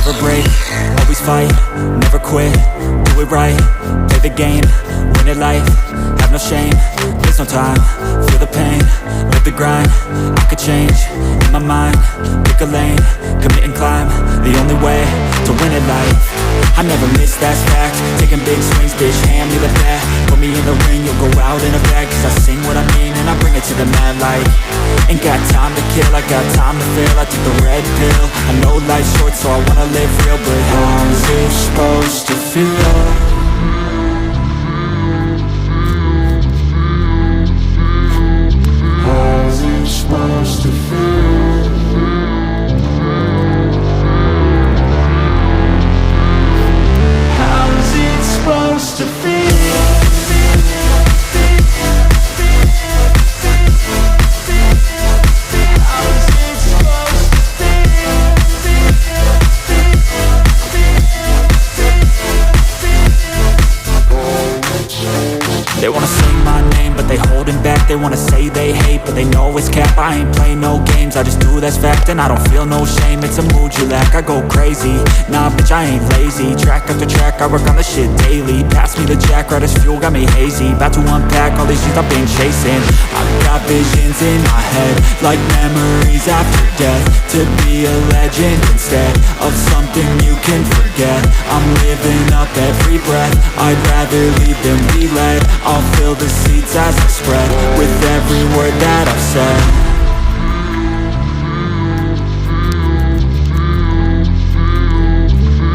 never break, always fight, never quit, do it right, play the game, win it life, have no shame, there's no time, feel the pain, live the grind, I could change, in my mind, pick a lane, commit and climb, the only way to win at life. I never miss, that's fact, taking big swings, bitch, hand me the bat, put me in the ring, you'll go out in a bag, cause I sing what I mean and I bring it to the mad light. Ain't got time to kill, I got time to feel, I took the red pill, I know life's short so I wanna live real, but how's it supposed to feel? How's it supposed to feel? How's it supposed to feel? They wanna sing my name, but they holding back. They wanna say they hate, but they know it's cap. I ain't play no games, I just do, that's fact. And I don't feel no shame, it's a mood you lack. I go crazy, nah bitch I ain't lazy. Track after track, I work on this shit daily. Pass me the jack, right as fuel, got me hazy. About to unpack all these things I've been chasing. I've got visions in my head, like memories after death. To be a legend instead of something you can forget. I'm living up every breath, I'd rather lead than be led. I'll fill the seats as I spread with every word that I've said.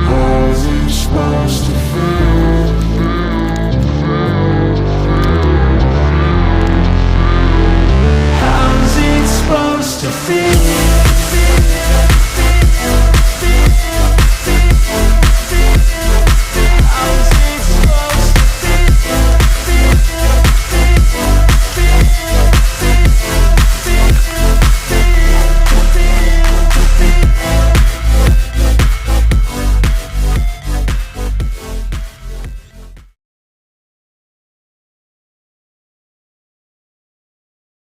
How's it supposed to feel? How's it supposed to feel?